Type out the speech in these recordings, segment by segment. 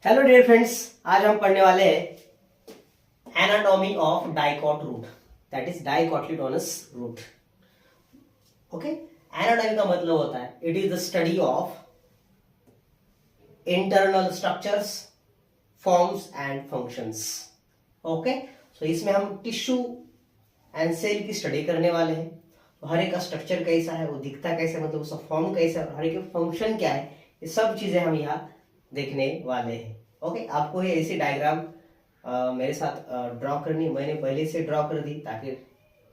Hello dear friends, आज हम पढ़ने वाले हैं anatomy of dicot root, that is dicotyledonous root. Okay, anatomy का मतलब होता है it is the study of internal structures, forms and functions. Okay, so इसमें हम टिश्यू एंड सेल की स्टडी करने वाले हैं। हर एक का स्ट्रक्चर कैसा है, वो दिखता कैसा है, मतलब उसका फॉर्म कैसा है, हर एक का फंक्शन क्या है, ये सब चीजें हम यहाँ देखने वाले हैं। ओके, आपको ये ऐसी डायग्राम मेरे साथ ड्रॉ करनी है। मैंने पहले से ड्रॉ कर दी ताकि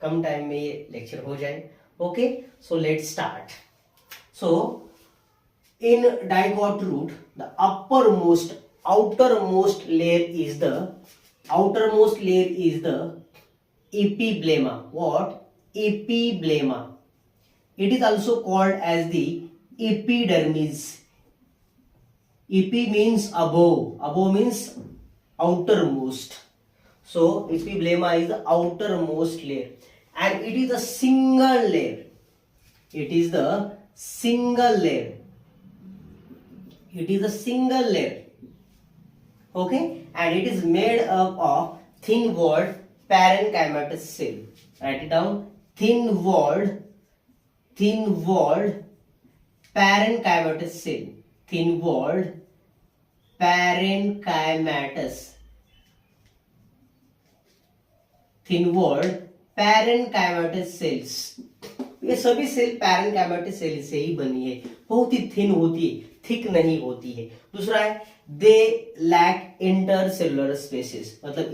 कम टाइम में ये लेक्चर हो जाए। Okay, so let's start. So in dicot root, the outermost layer is the epiblema. What? Epiblema. It is also called as the epidermis. Epi means above. Above means outermost. So epiblema is the outermost layer, and it is a single layer. It is the single layer. It is a single layer. Okay, and it is made up of thin-walled parenchymatous cell. Write it down. Thin-walled parenchymatous cell. Thin-walled parenchymatous. Thin-walled parenchymatous cells. ये सभी cell parenchymatous cell से ही बनी है, बहुत ही thin होती है, thick नहीं होती है। दूसरा है दे लैक इंटरसेलुलर स्पेसेस, मतलब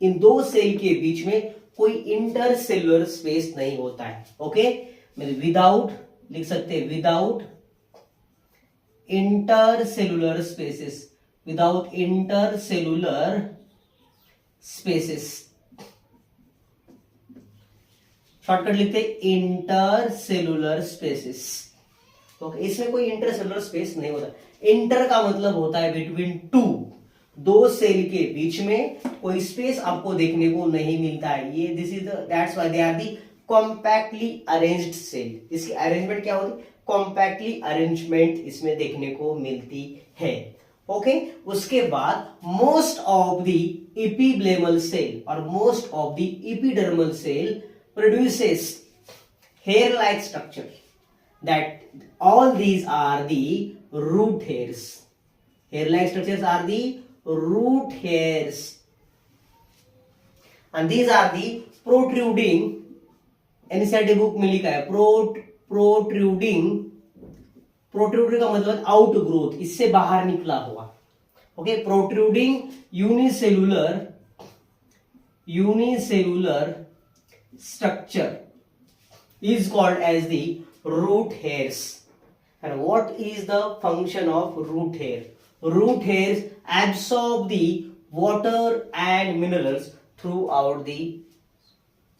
इन दो सेल के बीच में कोई इंटरसेलुलर स्पेस नहीं होता है। ओके, मतलब विदाउट लिख सकते हैं, without intercellular spaces, without intercellular spaces. Shortcut लिखते इंटरसेलुलर स्पेसेस। तो इसमें कोई इंटरसेलुलर स्पेस नहीं होता। इंटर का मतलब होता है बिटवीन टू, दो सेल के बीच में कोई स्पेस आपको देखने को नहीं मिलता है। ये this is that's why they are the compactly arranged cell. इसकी अरेंजमेंट क्या होती है? कॉम्पैक्टली अरेंजमेंट इसमें देखने को मिलती है। ओके, उसके बाद most of the epiblemal cell और most of the epidermal cell produces hair-like structure. That all these are the root hairs. Hair-like structures are the root hairs, and these are the protruding. NCERT book में लिखा है protruding का मतलब out growth, इससे बाहर निकला हुआ। Okay, protruding unicellular structure is called as the root hairs. And what is the function of root hair? Root hairs absorb the water and minerals throughout the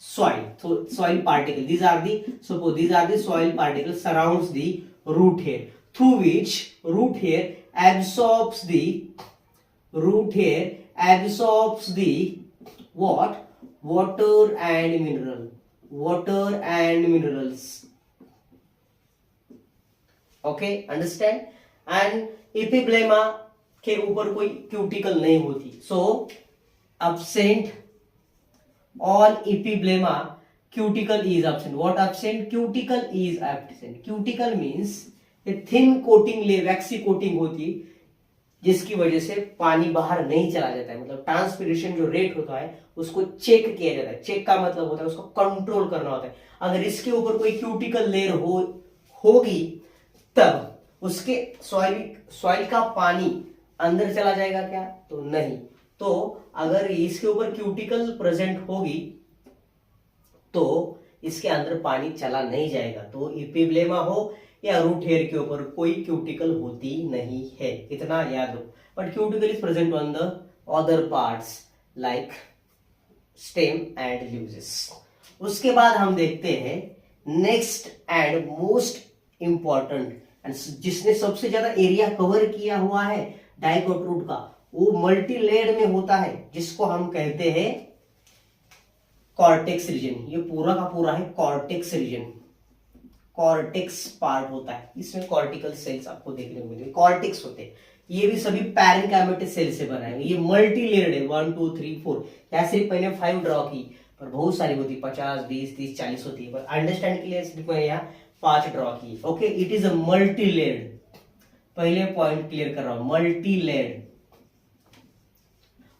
soil. So soil particles, these are the soil particles surrounds the root hair, through which root hair absorbs the what? Water and minerals. Okay, understand? And epiblema के ऊपर कोई cuticle नहीं होती, so absent all epiblema, cuticle is absent. What absent? Cuticle is absent. Cuticle means a thin coating layer, waxy coating होती है जिसकी वजह से पानी बाहर नहीं चला जाता है। मतलब ट्रांसपिरेशन जो रेट होता है उसको चेक किया जाता है। चेक का मतलब होता है उसको कंट्रोल करना होता है। अगर इसके ऊपर कोई क्यूटिकल लेयर होगी तब उसके सॉइल का पानी अंदर चला जाएगा क्या? तो नहीं। तो अगर इसके ऊपर क्यूटिकल प्रेजेंट होगी तो इसके अंदर पानी चला नहीं जाएगा। तो एपिब्लेमा हो या रूट हेयर के ऊपर कोई क्यूटिकल होती नहीं है, इतना याद हो। But cuticle is present on the other parts like stem and leaves. उसके बाद हम देखते हैं next and most important, and जिसने सबसे ज्यादा एरिया कवर किया हुआ है डाइकोट रूट का, वो मल्टी लेयर में होता है, जिसको हम कहते हैं कॉर्टेक्स रीजन। ये पूरा का पूरा है कॉर्टेक्स रीजन। कॉर्टेक्स पार्ट होता है, इसमें कॉर्टिकल सेल्स आपको देखने को मिलेंगे, कॉर्टेक्स होते हैं। ये भी सभी पैरेनकाइमेटिक सेल से बना है। ये मल्टी लेयर्ड है, 1 2 3 4। यहाँ सिर्फ मैंने 5 ड्रॉ की, पर बहुत सारी होती, 50 20 30 40 होती है, पर अंडरस्टैंड के लिए सिर्फ मैंने यहाँ 5 ड्रॉ की। Okay, it is a multi layered. पहले पॉइंट क्लियर कर रहा हूं, मल्टी लेयर्ड।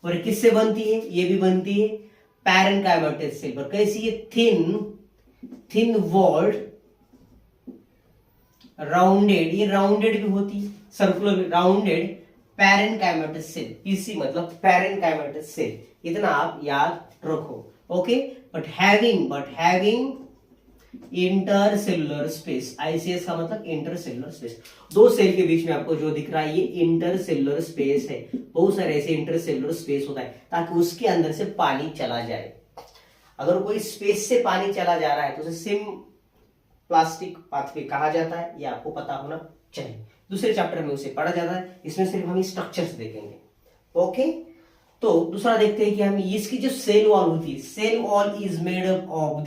और किससे बनती है? ये भी बनती है पैरेनकाइमेटिक सेल पर। कैसी है? थिन वॉल्ड, राउंडेड, ये राउंडेड भी होती है, सर्कुलर भी, राउंडेड पैरेनकाइमेटिक सेल। पीसी मतलब पैरेनकाइमेटिक सेल, इतना आप याद रखो। Okay, but having intercellular space. ICS का मतलब इंटरसेलुलर स्पेस। दो सेल के बीच में आपको जो दिख रहा है ये इंटरसेलुलर स्पेस है। बहुत सारे ऐसे इंटरसेलुलर स्पेस होता है ताकि उसके अंदर से पानी चला जाए। अगर कोई स्पेस से पानी चला जा रहा है तो उसे सिम प्लास्टिक पाथवे कहा जाता है, ये आपको पता होना चाहिए। दूसरे चैप्टर में उसे पढ़ा जाता है, इसमें सिर्फ हम स्ट्रक्चर्स देखेंगे। ओके, तो दूसरा देखते हैं कि हम इसकी जो सेल वॉल होती है, cell wall is made up of the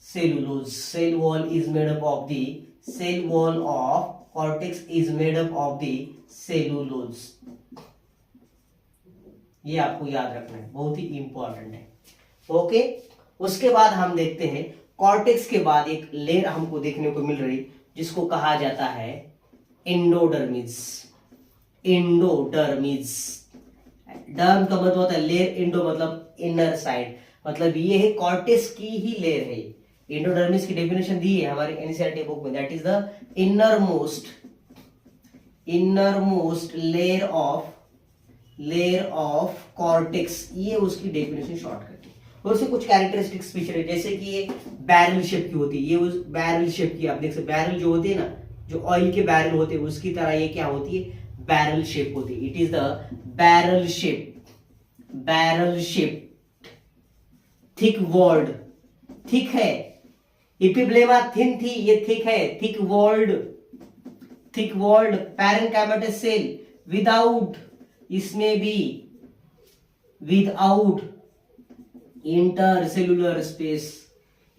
cellulose. Cell wall is made up of the cell wall of cortex is made up of the cellulose. ये आपको याद रखना है, बहुत ही इंपॉर्टेंट है। ओके, उसके बाद हम देखते हैं कॉर्टेक्स के बाद एक लेयर हमको देखने को मिल रही जिसको कहा जाता है एंडोडर्मिस। एंडोडर्मिस, डर्म का मतलब होता है लेयर, इंडो मतलब इनर साइड, मतलब ये है कॉर्टेक्स की ही लेयर है। एंडोडर्मिस की डेफिनेशन दी है हमारे एनसीईआरटी बुक में, that is the innermost layer of cortex. ये उसकी डेफिनेशन शॉर्टकट है। और उससे कुछ कैरेक्टरिस्टिक्स फीचर है, जैसे कि ये बैरल शेप की होती है, ये उस बैरल शेप की, आप देख सकते बैरल जो होती है ना, जो ऑयल के बैरल होते हैं उसकी तरह ये क्या होती है? बैरल शेप होती है। It is the barrel shape, thick walled, thick है। इपिब्लेमा थिन थी, ये थिक है, thick walled parenchymatic cell without, इसमें भी विदाउट इंटरसेलुलर स्पेस।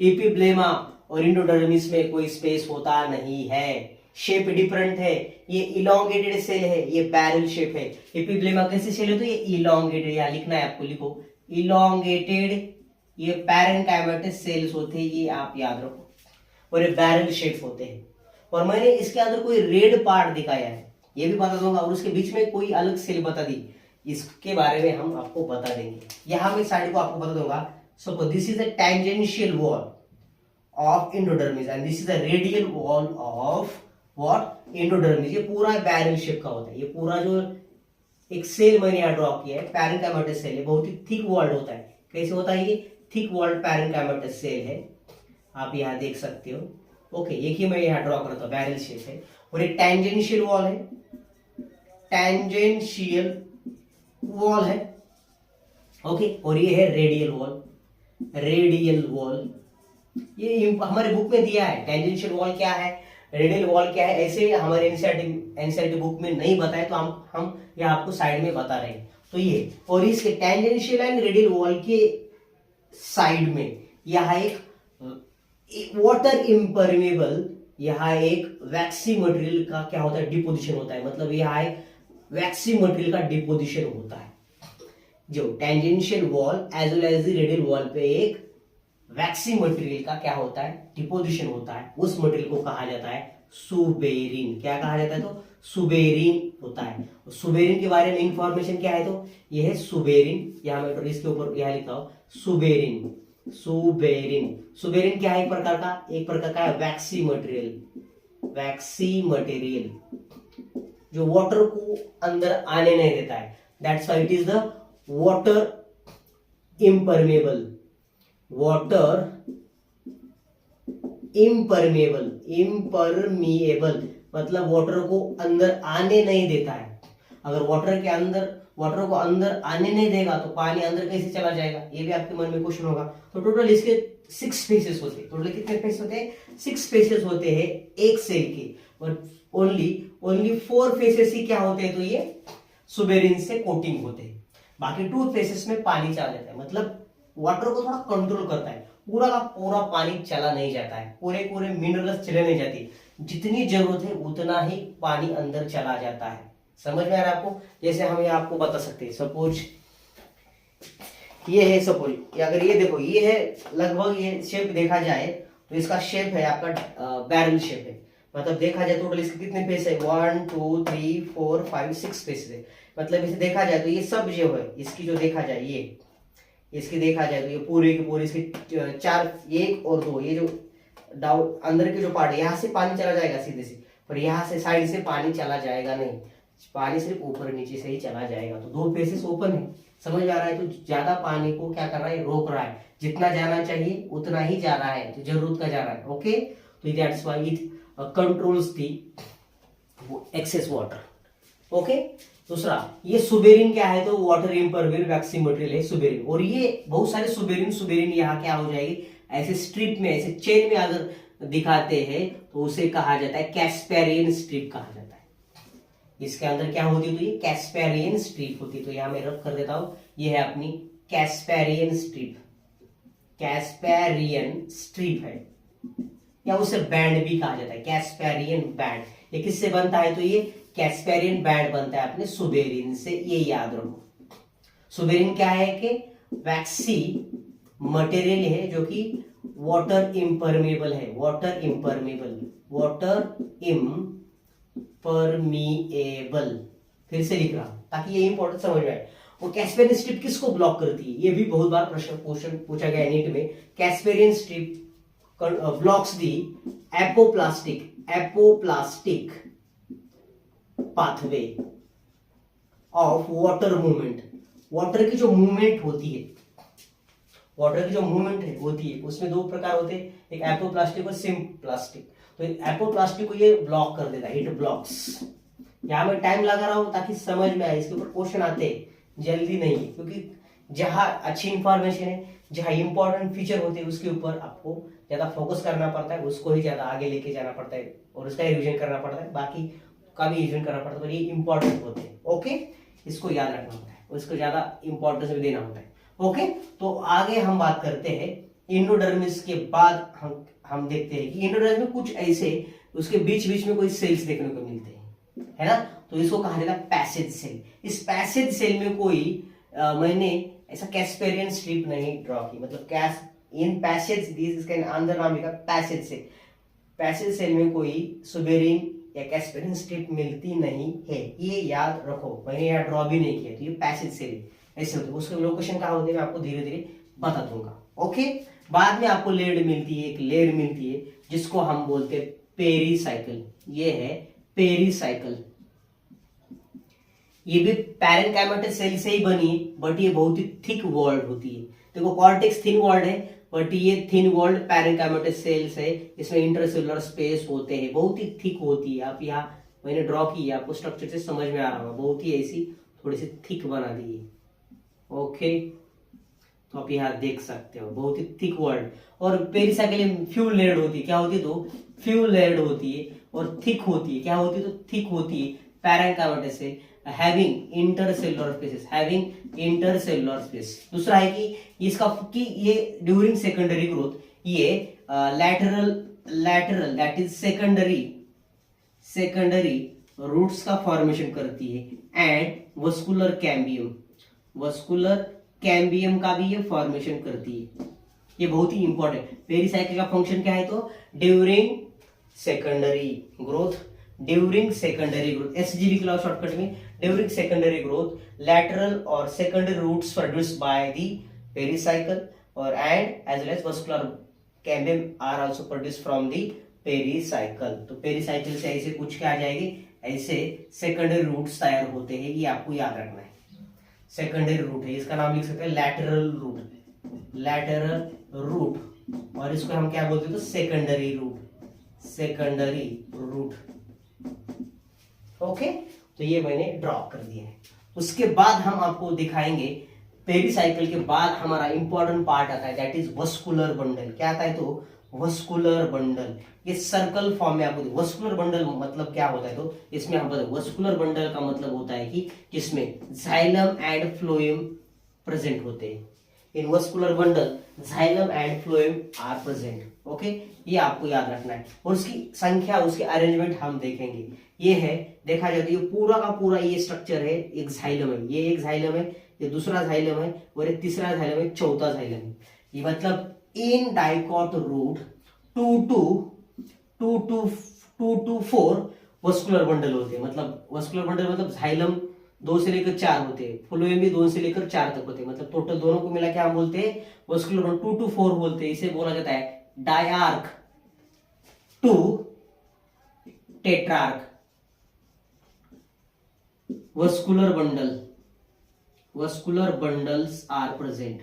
इपिब्लेमा और एंडोडर्मिस में कोई स्पेस होता नहीं है। शेप डिफरेंट है, ये इलोंगेटेड सेल है, ये बैरल शेप है। इपिब्लेमा कैसी सेल है? तो ये इलोंगेटेड, यहां लिखना है आपको, लिखो इलोंगेटेड। ये पैरेनकाइमेटिक सेल्स होते हैं, ये आप याद रखो, और ये बैरल शेप होते हैं। और मैंने इसके अंदर कोई रेड पार्ट दिखाया है, ये भी बता दूंगा, और उसके बीच में कोई अलग सेल बता दी, इसके बारे में हम आपको बता देंगे। यहां मैं साइड को आपको बता दूंगा। Suppose this is the tangential wall of endodermis and this is the radial wall of what? Endodermis. ये पूरा बैरल शेप का होता है। ये पूरा जो एक सेल मैंने यहाँ ड्रॉ किया है पैरेनकाइमेटिक सेल है, बहुत ही थिक वॉल्ड होता है। कैसे होता है ये? थिक वॉल्ड पैरेनकाइमेटिक सेल है, आप यहाँ देख सकते हो। ओके, एक ही मैं यहाँ ड्रॉ करता हूँ, बैरल शेप है। और एक टेंजेंशियल वॉल है, टेंजेंशियल वॉल है। ओके, और ये है रेडियल वॉल। ये हमारे बुक में दिया है। टेंजेंशियल वॉल क्या है, रेडियल वॉल क्या है, ऐसे हमारे एनसीईआरटी बुक में नहीं बताए, तो हम ये आपको साइड में बता रहे हैं। तो ये, और इसके टेंजेंशियल एंड रेडियल वॉल के साइड में यहाँ एक वाटर इम्परमेबल, यहाँ एक वैक्सी मटेरियल का क्या होता है? डिपोजिशन होता है। मतलब यहाँ एक वैक्सी मटेरियल का डिपोजिशन होता है। जो tangential wall as well as radial wall पे एक वैक्सी मटेरियल का क्या होता है? डिपोजिशन होता है। उस मटेरियल को कहा जाता है सुबेरिन। क्या कहा जाता है? तो सुबेरिन होता है। सुबेरिन के बारे में इंफॉर्मेशन क्या है? तो यह है सुबेरिन। यहाँ मैं इसके ऊपर यहाँ लिखा हूं सुबेरिन। सुबेरिन क्या है? एक प्रकार का वैक्सी मटेरियल जो वाटर को अंदर आने नहीं देता है। That's why it is the water impermeable मतलब वाटर को अंदर आने नहीं देता है। अगर वाटर को अंदर आने नहीं देगा तो पानी अंदर कैसे चला जाएगा? ये भी आपके मन में क्वेश्चन होगा। तो टोटल इसके 6 फेसेस होते हैं। टोटल कितने फेस होते हैं? 6 फेसेस होते हैं एक सेल के, और ओनली 4 फेसेस ही क्या होते हैं? तो ये सुबेरिन से कोटिंग होते हैं। बाकी 2 फेसेस में पानी चला जाता है, मतलब वाटर को थोड़ा कंट्रोल करता है। पूरा का पूरा पानी चला नहीं जाता है, पूरे मिनरल्स चले नहीं जाती। जितनी जरूरत है उतना ही पानी अंदर चला जाता है। समझ में आ रहा है आपको? जैसे हम ये आपको बता सकते हैं, सपोज ये है, सपोज अगर ये देखो, ये है लगभग, ये शेप देखा जाए तो इसका शेप है आपका बैरल शेप है। मतलब देखा जाए टोटल इसके कितने पीस है, 1 2 3 4 5 6 पीस है। मतलब इसे देखा जाए तो ये सब जो है इसकी जो देखा जाए, ये इसकी देखा जाए तो ये पूरे के पूरे इसके 4, 1 और 2, ये जो डाउन अंदर के जो पार्ट है यहाँ से पानी चला जाएगा सीधे से, पर यहाँ से साइड से पानी चला जाएगा नहीं, पानी सिर्फ ऊपर नीचे से ही चला जाएगा। तो 2 फेसेस ओपन है। समझ में आ रहा है? तो ज्यादा पानी को क्या कर रहा है, रोक रहा है। जितना जाना चाहिए उतना ही जा रहा है, तो जरूरत का जा रहा है। ओके, तो that's why it controls the excess water. Okay, दूसरा ये सुबेरिन क्या है, तो वाटर इम्परमेबल वैक्सी मटेरियल है सुबेरिन। और ये बहुत सारे सुबेरिन यहाँ क्या हो जाएगी, ऐसे स्ट्रिप में, ऐसे चेन में अगर दिखाते हैं तो उसे कहा जाता है कैस्पेरियन स्ट्रिप कहा जाता है। इसके अंदर क्या होती है, तो ये कैस्पेरियन स्ट्रिप होती है। तो यहां मैं रब कर देता हूं, ये है अपनी कैस्पेरियन स्ट्रिप। कैस्पेरियन स्ट्रिप है, या उसे बैंड भी कहा जाता है, कैस्पेरियन बैंड। ये किससे बनता है, तो ये कैस्पेरियन बैंड बनता है अपने सुबेरिन से, ये याद रखो। सुबेरिन क्या है कि वैक्सी मटेरियल है जो कि वाटर इम्परमेबल है, वाटर इम्परमेबल, वाटर इम्परमिएबल। फिर से लिख रहा हूं ताकि ये इंपॉर्टेंट समझ में आए। वो कैस्पेरियन स्ट्रिप किसको ब्लॉक करती है, ये भी बहुत बार प्रश्न पूछा गया है नीट में। Casparian strip blocks the apoplastic pathway of water movement. Water की जो मूवमेंट होती है, वाटर की जो मूवमेंट होती है उसमें 2 प्रकार होते हैं, एक एपोप्लास्टिक और सिम्प्लास्टिक। तो एपोप्लास्टिक को ये ब्लॉक कर देता है, इट ब्लॉक्स। यहां मैं टाइम लगा रहा हूं ताकि समझ में आए, इसके ऊपर क्वेश्चन आते हैं, जल्दी नहीं, क्योंकि जहां अच्छी इंफॉर्मेशन है, जहां इंपॉर्टेंट फीचर होते हैं उसके ऊपर आपको ज्यादा फोकस करना पड़ता है, उसको ही ज्यादा आगे लेके जाना पड़ता है और उसका रिविजन करना पड़ता है, बाकी का भी रिविजन करना पड़ता है, पर ये इंपॉर्टेंट होते हैं। ओके, इसको याद रखना होता है, उसको ज्यादा इंपॉर्टेंस भी देना होता है। ओके, तो आगे हम बात करते हैं इंडोडर्मिस के बाद हम देखते हैं कि इंडोडर्मिस में कुछ ऐसे उसके बीच बीच में कोई सेल्स देखने को मिलते हैं, है ना। तो इसको कहा जाता है पैसेज सेल। इस पैसेज सेल में कोई मैंने ऐसा कैस्पेरियन स्ट्रिप नहीं ड्रॉ की, मतलब इन पैसेज दिस इसका अंदर नाम लिखा पैसेज सेल। पैसेज सेल में कोई सुबेरिन या कैस्पेरियन स्ट्रिप मिलती नहीं है, ये याद रखो। मैंने यहाँ ड्रॉ भी नहीं किया, तो ये पैसेज सेल ऐसे होते हैं। उसके लोकेशन कहाँ होते हैं मैं आपको धीरे धीरे बता दूंगा। ओके, बाद में आपको लेयर मिलती है, एक लेयर मिलती है जिसको हम बोलते हैं पेरीसाइकिल। ये है पेरीसाइकिल। ये भी पैरेन्काइमेटस सेल से ही बनी है, बट ये बहुत ही थिक वॉल्ड होती है। देखो कॉर्टेक्स थिन वॉल्ड है, बट ये थिन वॉल्ड पैरेन्काइमेटस सेल्स है। इसमें इंटरसेलुलर स्पेस होते हैं, बहुत ही थिक होती है। आप यहाँ मैंने ड्रॉ की है, आपको स्ट्रक्चर से समझ में आ रहा होगा, बहुत ही ऐसी थोड़ी सी थिक बना दी है। ओके, तो आप यहाँ देख सकते हो बहुत ही थिक वर्ड। और पेरीसाइकिल फ्यू लेयर्ड होती है, क्या होती है, तो फ्यू लेयर्ड होती है और थिक होती है। क्या होती है, तो थिक होती है। पैरेन्काइमेटस से having intercellular spaces, having intercellular space. दूसरा है कि इसका कि ये ड्यूरिंग सेकेंडरी ग्रोथ ये lateral that is secondary roots का फॉर्मेशन करती है एंड वस्कुलर कैम्बियम का भी ये फॉर्मेशन करती है। ये बहुत ही इंपॉर्टेंट। पेरीसाइकिल का फंक्शन क्या है, तो ड्यूरिंग सेकेंडरी ग्रोथ SG लिख लो शॉर्टकट में। ड्यूरिंग सेकेंडरी ग्रोथ लैटरल और secondary roots produced by the pericycle और and as well as vascular cambium are also produced from the pericycle. तो पेरीसाइकिल से ऐसे कुछ क्या आ जाएगी, ऐसे सेकेंडरी रूट्स तैयार होते हैं, ये आपको याद रखना है। सेकेंडरी रूट है, इसका नाम लिख सकते हैं लैटरल रूट, और इसको हम क्या बोलते हैं, तो सेकेंडरी रूट। ओके, तो ये मैंने ड्रॉ कर दिया है। उसके बाद हम आपको दिखाएंगे पेरीसाइकिल के बाद हमारा इंपॉर्टेंट पार्ट आता है, दैट इज वस्कुलर बंडल। क्या आता है, तो वस्कुलर बंडल। ये सर्कल फॉर्म में आपको वस्कुलर बंडल मतलब क्या होता है, तो इसमें हम बताते वस्कुलर बंडल का मतलब होता है कि जिसमें जाइलम एंड फ्लोएम प्रेजेंट होते हैं। In vascular bundle xylem and phloem are present. Okay, ये आपको याद रखना है। और उसकी संख्या, उसके अरेंजमेंट हम देखेंगे। ये है, देखा जाए तो ये पूरा का पूरा ये स्ट्रक्चर है, एक जाइलम है, ये एक जाइलम है, ये दूसरा जाइलम है, और ये तीसरा जाइलम है, चौथा जाइलम है। ये मतलब in dicot root 2 to 4 vascular bundle होते हैं। मतलब वस्कुलर बंडल मतलब जाइलम 2 से लेकर 4 होते हैं, फ्लोएम भी 2 से लेकर 4 तक होते हैं। मतलब टोटल दोनों को मिला के हम बोलते हैं वस्कुलर बंडल 2 to 4 बोलते हैं। इसे बोला जाता है diarch to tetrarch vascular bundle. Vascular bundles are present,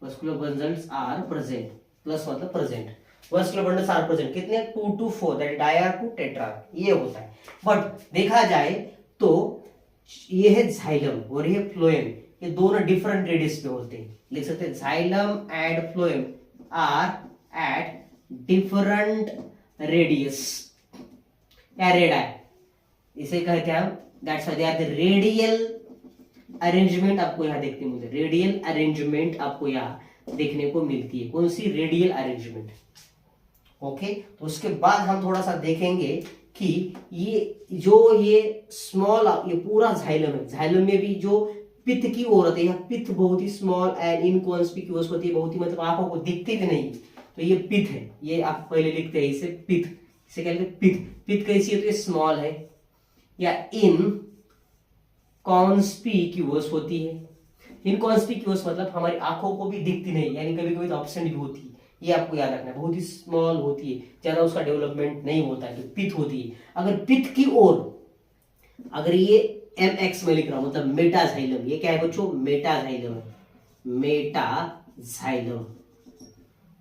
vascular bundles are present, plus मतलब present. Vascular bundles are present कितने, 2 to 4, that diarch to tetrarch, ये होता है। बट देखा जाए तो ये है जाइलम और ये फ्लोएम, ये दोनों डिफरेंट रेडियस पे होते हैं। लिख सकते हैं xylem and phloem are at different radius या रेडाई, इसे कहते हैं हम, that's why they are the radial arrangement. आपको यहां देखने को मिलती है रेडियल अरेंजमेंट, आपको यहां देखने को मिलती है। कौन सी, रेडियल अरेंजमेंट। ओके, तो उसके बाद हम थोड़ा सा देखेंगे कि ये जो ये स्मॉल, ये पूरा जाइलम है, जाइलम में भी जो पित्त की ओर होती है, पित्त बहुत ही स्मॉल एंड इनकॉन्स्पिक्यूअस होती है, बहुत ही मतलब आंखों को दिखती भी नहीं, तो ये पित्त है। ये आप पहले लिखते हैं इसे पित्त, इसे कहते हैं पित्त। पित्त कैसी है, तो ये स्मॉल है या इनकॉन्स्पिक्यूअस होती है। इनकॉन्स्पिक्यूअस मतलब हमारी आंखों को भी दिखती नहीं, यानी कभी कभी तो एब्सेंट भी होती है। ये आपको याद रखना है, बहुत ही स्मॉल होती है, ज्यादा उसका डेवलपमेंट नहीं होता है, तो पित्त होती है। अगर पित्त की ओर, अगर ये MX में लिख रहा हूं, मतलब मेटाजाइलम, ये क्या है बच्चों, मेटाजाइलम है, मेटाजाइलम।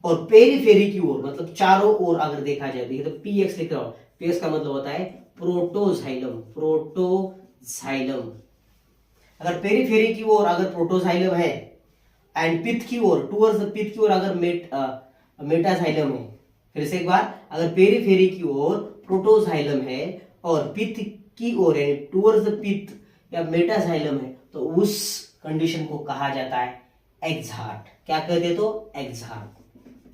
और पेरीफेरी की ओर, मतलब चारों ओर अगर देखा जाए तो PX लिख रहा हूं, PX का मतलब होता है प्रोटोजाइलम, प्रोटोजाइलम। अगर पेरीफेरी की ओर अगर प्रोटोजाइलम है एंड पित्त की ओर, टुवर्ड्स द पित्त की ओर अगर मेटाजाइलम है, फिर से एक बार, अगर पेरीफेरी की ओर प्रोटोजाइलम है और पित्त की ओर यानी टुवर्ड्स द पित्त या मेटाजाइलम है, तो उस कंडीशन को कहा जाता है एक्सार्ट। क्या कहते, तो एक्सार्ट,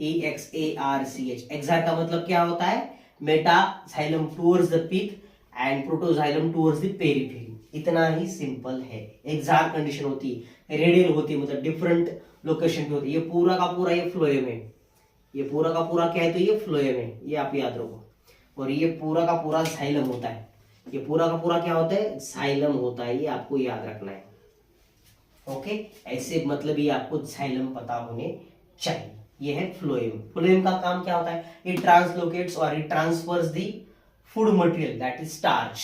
EXARCH। एक्सार्ट का मतलब क्या होता है, मेटाजाइलम टुवर्ड्स द पित्त and protoxylem towards the periphery. इतना ही सिंपल है। एक्सार्ट कंडीशन होती है, रेडियल होती है, मतलब डिफरेंट लोकेशन पे होती है। ये पूरा का पूरा ये फ्लोएम है, ये पूरा का पूरा क्या है, तो ये फ्लोएम है, ये आप याद रखो। और ये पूरा का पूरा जाइलम होता है, ये पूरा का पूरा क्या होता है, जाइलम होता है, ये आपको याद रखना है। ओके, ऐसे मतलब ये आपको जाइलम पता होने चाहिए। ये है फ्लोएम। फ्लोएम का काम क्या होता है, इट ट्रांसलोकेट्स और it transfers the food material that is starch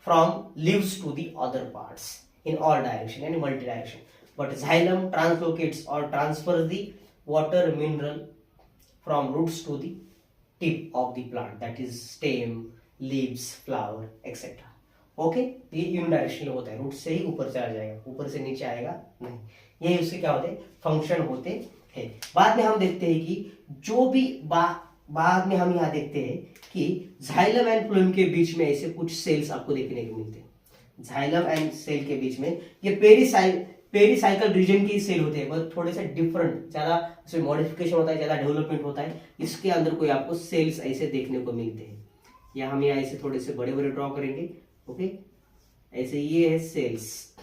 from leaves to the other parts in all direction यानी multi direction. But xylem translocates और transfers the water mineral from roots to the tip of the plant, that is stem, leaves, flower, etc. Okay, ये unidirectional होता है, root से ही ऊपर चला जाएगा, ऊपर से नीचे आएगा नहीं। ये उसके क्या होते हैं, फंक्शन होते हैं। बाद में हम देखते हैं कि जो भी बाद में हम यहाँ देखते हैं कि जाइलम एंड फ्लोएम के बीच में ऐसे कुछ सेल्स आपको देखने को मिलते हैं। जाइलम एंड सेल के बीच में ये पेरीसाइकल रीजन की सेल होते हैं, बस थोड़े से डिफरेंट, ज्यादा इसमें मॉडिफिकेशन होता है, ज्यादा डेवलपमेंट होता है। इसके अंदर कोई आपको सेल्स ऐसे देखने को मिलते हैं, या हम यहाँ ऐसे थोड़े से बड़े बड़े ड्रॉ करेंगे। ओके, ऐसे ये है सेल्स।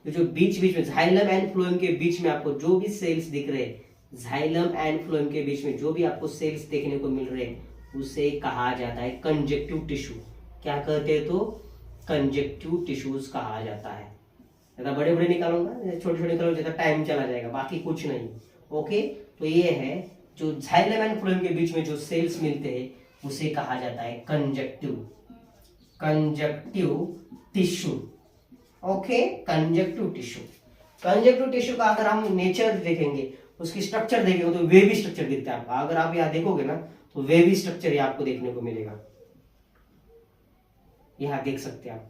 तो जो बीच बीच में जाइलम एंड फ्लोएम के बीच में आपको जो भी सेल्स दिख रहे हैं, जाइलम एंड फ्लोएम के बीच में जो भी आपको सेल्स देखने को मिल रहे हैं, उसे कहा जाता है कंजक्टिव टिश्यू। क्या कहते हैं, तो कंजक्टिव टिश्यूज कहा जाता है। ज्यादा बड़े बड़े निकालूंगा, छोटे छोटे निकालूंगा, ज्यादा टाइम चला जाएगा, बाकी कुछ नहीं। ओके, तो ये है जो जाइलम एंड फ्लोएम के बीच में जो सेल्स मिलते हैं उसे कहा जाता है conjunctive tissue. Okay, conjunctive tissue. Conjunctive tissue का अगर हम नेचर देखेंगे, उसकी स्ट्रक्चर देखेंगे, तो वेवी स्ट्रक्चर दिखता है आपका। अगर आप यहाँ देखोगे ना, तो वेवी स्ट्रक्चर आपको देखने को मिलेगा। यहाँ देख सकते हैं आप,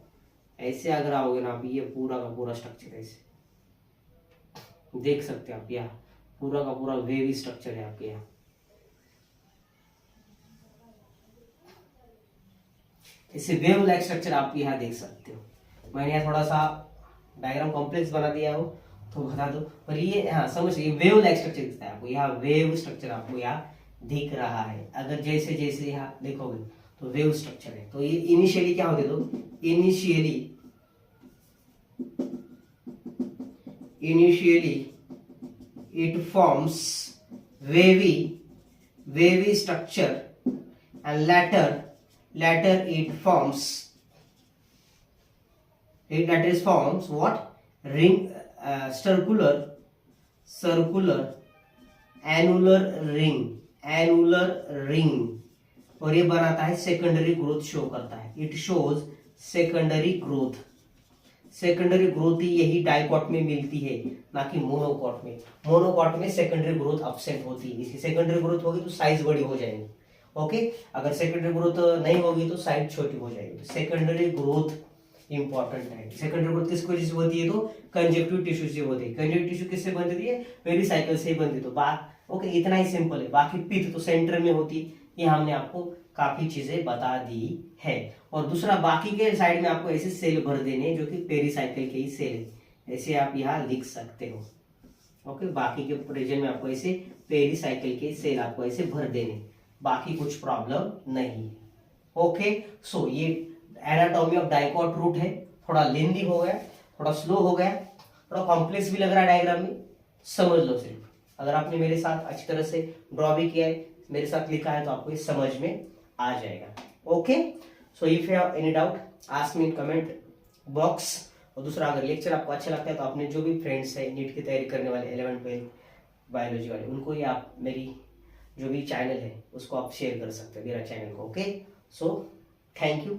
ऐसे अगर आओगे ना आप, ये पूरा का पूरा स्ट्रक्चर ऐसे देख सकते हैं आप। यहाँ पूरा का पूरा वेवी स्ट्रक्चर है आपके यहाँ। इसे वेव लाइक स्ट्रक्चर आप यहाँ देख सकते हो। मैंने यहाँ थोड़ा सा डायग्राम कॉम्प्लेक्स बना दिया हो, तो बता दो। और ये हाँ समझ, ये वेव लाइक स्ट्रक्चर दिखता है आपको, यहाँ वेव स्ट्रक्चर आपको यहाँ दिख रहा है। अगर जैसे जैसे यहाँ देखोगे तो वेव स्ट्रक्चर है। तो ये इनिशियली क्या होते, तो initially it forms wavy structure, and later it forms what, ring, circular annular ring, और ये बनाता है सेकेंडरी ग्रोथ, शो करता है, it shows secondary growth. Secondary growth ही यही डाइकॉट में मिलती है, ना कि मोनोकॉट में। मोनोकॉट में सेकेंडरी ग्रोथ अब्सेंट होती है, इसकी सेकेंडरी ग्रोथ होगी तो साइज बड़ी हो जाएगी। ओके, अगर सेकेंडरी ग्रोथ नहीं होगी तो साइज छोटी हो जाएगी। तो सेकेंडरी ग्रोथ इंपॉर्टेंट है। सेकेंडरी ग्रोथ किसकी वजह से होती है, तो कंजक्टिव टिश्यू से होती है। कंजक्टिव टिश्यू किससे बनती है, पेरिसाइकिल से बनती है। तो ओके, इतना ही सिंपल है। बाकी पित्त तो सेंटर में होती है, ये हमने आपको काफी चीजें बता दी है। और दूसरा, बाकी के साइड में आपको ऐसे सेल भर देने जो कि पेरिसाइकिल के ही सेल है, ऐसे आप यहाँ लिख सकते हो। ओके, बाकी के रीजन में आपको ऐसे पेरिसाइकिल के सेल आपको ऐसे भर देने, बाकी कुछ प्रॉब्लम नहीं है। ओके, सो ये एनाटॉमी ऑफ डाइकॉट रूट है। थोड़ा लेंदी हो गया, थोड़ा स्लो हो गया, थोड़ा कॉम्प्लेक्स भी लग रहा है डायग्राम में, समझ लो सिर्फ। अगर आपने मेरे साथ अच्छी तरह से ड्रॉ भी किया है, मेरे साथ लिखा है, तो आपको ये समझ में आ जाएगा। Okay, so if you have any doubt ask me in comment box. और दूसरा, अगर लेक्चर आपको अच्छा लगता है तो अपने जो भी फ्रेंड्स है नीट की तैयारी करने वाले 11th-12th बायोलॉजी वाले, उनको ये आप मेरी जो भी चैनल है उसको आप शेयर कर सकते हो, मेरा चैनल को। Okay, so thank you.